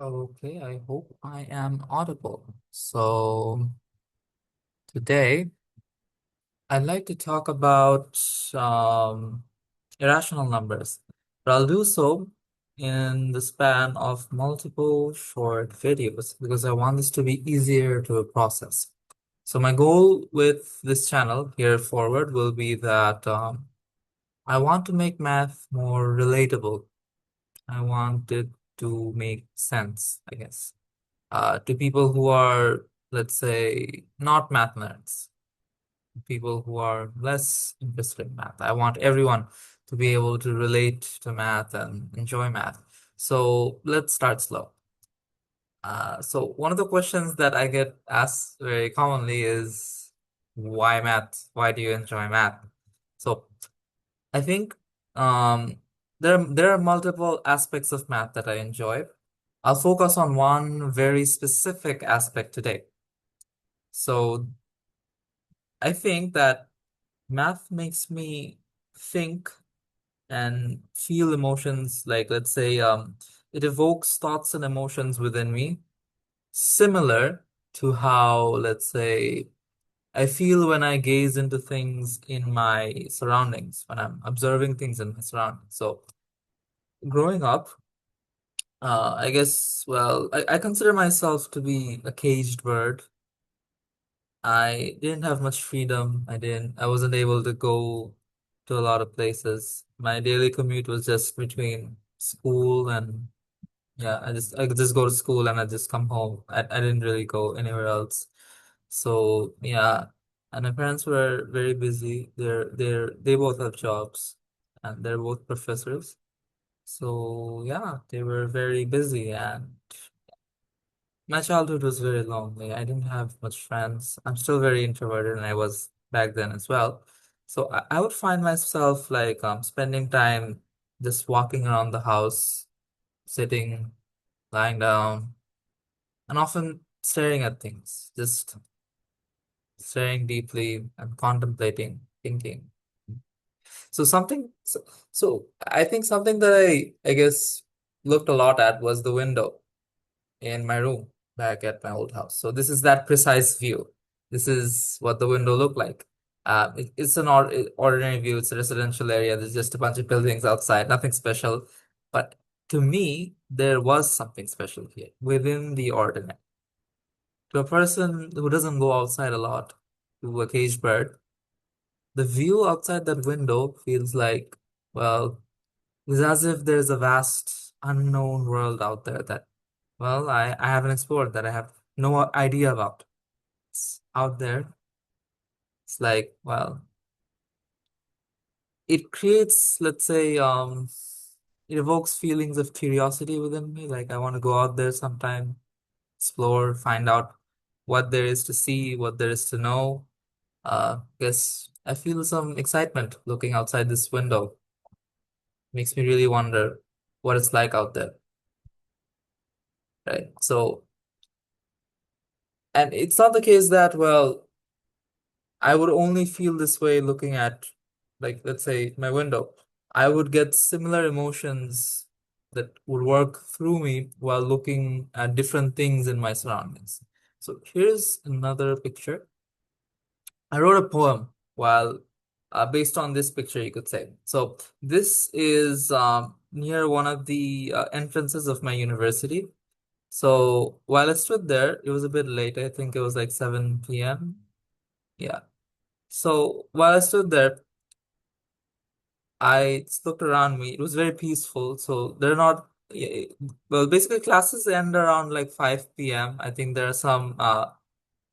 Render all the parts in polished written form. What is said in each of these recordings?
Okay, I hope I am audible. So today I'd like to talk about irrational numbers, but I'll do so in the span of multiple short videos because I want this to be easier to process. So my goal with this channel here forward will be that I want to make math more relatable. I want it to make sense, I guess. To people who are, let's say, not math nerds, people who are less interested in math. I want everyone to be able to relate to math and enjoy math. So let's start slow. So one of the questions that I get asked very commonly is, why math? Why do you enjoy math? So I think um, there are multiple aspects of math that I enjoy. I'll focus on one very specific aspect today. So I think that math makes me think and feel emotions, like let's say it evokes thoughts and emotions within me, similar to how, let's say, I feel when I gaze into things in my surroundings, when I'm observing things in my surroundings. So growing up, I guess, well, I consider myself to be a caged bird. I didn't have much freedom. I wasn't able to go to a lot of places. My daily commute was just between school and yeah, I could just go to school and I just come home. I didn't really go anywhere else. So yeah, and my parents were very busy. They both have jobs and they're both professors. So yeah, they were very busy and my childhood was very lonely. I didn't have much friends. I'm still very introverted, and I was back then as well. So I would find myself like spending time just walking around the house, sitting, lying down, and often staring at things, just staring deeply and contemplating, thinking. So I think something that I guess looked a lot at was the window in my room back at my old house. So this is that precise view. This is what the window looked like. It's an ordinary view. It's a residential area. There's just a bunch of buildings outside, nothing special. But to me, there was something special here within the ordinary. To a person who doesn't go outside a lot, to a caged bird, the view outside that window feels like, well, it's as if there's a vast unknown world out there that, well, I haven't explored, that I have no idea about. It's out there. It's like, well, it creates, let's say, it evokes feelings of curiosity within me. Like I want to go out there sometime, explore, find out what there is to see, what there is to know. Guess I feel some excitement looking outside this window. Makes me really wonder what it's like out there, right? So, and it's not the case that, well, I would only feel this way looking at, like, let's say, my window. I would get similar emotions that would work through me while looking at different things in my surroundings. So here's another picture. I wrote a poem while based on this picture, you could say. So this is near one of the entrances of my university. So while I stood there, it was a bit late. I think it was like 7 p.m. Yeah. So while I stood there, I just looked around me. It was very peaceful. So they're not, well, basically classes end around like 5 p.m. I think there are some, I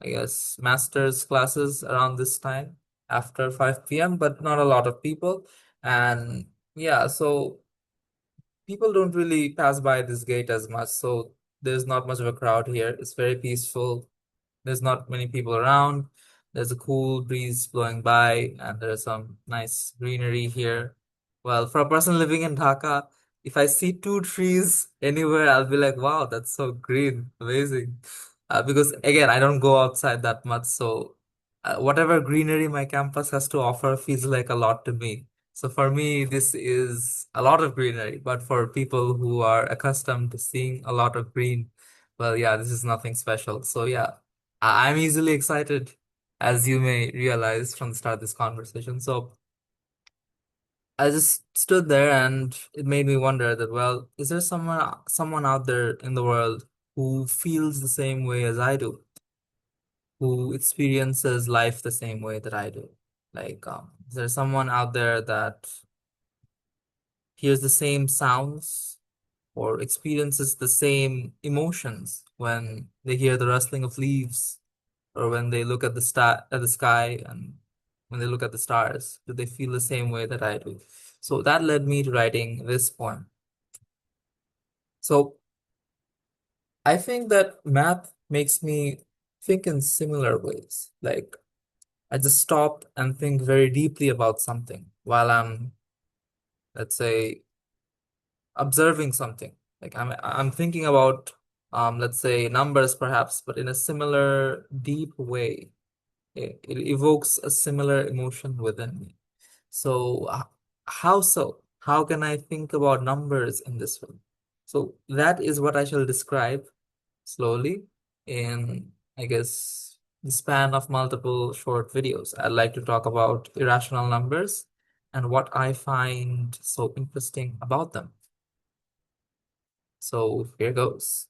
guess, master's classes around this time after 5 p.m., but not a lot of people. And yeah, so people don't really pass by this gate as much. So there's not much of a crowd here. It's very peaceful. There's not many people around. There's a cool breeze blowing by, and there's some nice greenery here. Well, for a person living in Dhaka, if I see two trees anywhere, I'll be like, wow, that's so green, amazing. Because again, I don't go outside that much, so whatever greenery my campus has to offer feels like a lot to me. So for me, this is a lot of greenery, but for people who are accustomed to seeing a lot of green, well, yeah, this is nothing special. So yeah, I'm easily excited, as you may realize from the start of this conversation. So I just stood there and it made me wonder that, well, is there someone out there in the world who feels the same way as I do, who experiences life the same way that I do? Like, is there someone out there that hears the same sounds or experiences the same emotions when they hear the rustling of leaves or when they look at the sky and when they look at the stars? Do they feel the same way that I do? So that led me to writing this poem. So I think that math makes me think in similar ways. Like I just stop and think very deeply about something while I'm, let's say, observing something. Like I'm thinking about let's say numbers perhaps, but in a similar deep way. It evokes a similar emotion within me. So how so? How can I think about numbers in this way? So that is what I shall describe slowly in, I guess, the span of multiple short videos. I'd like to talk about irrational numbers and what I find so interesting about them. So here goes.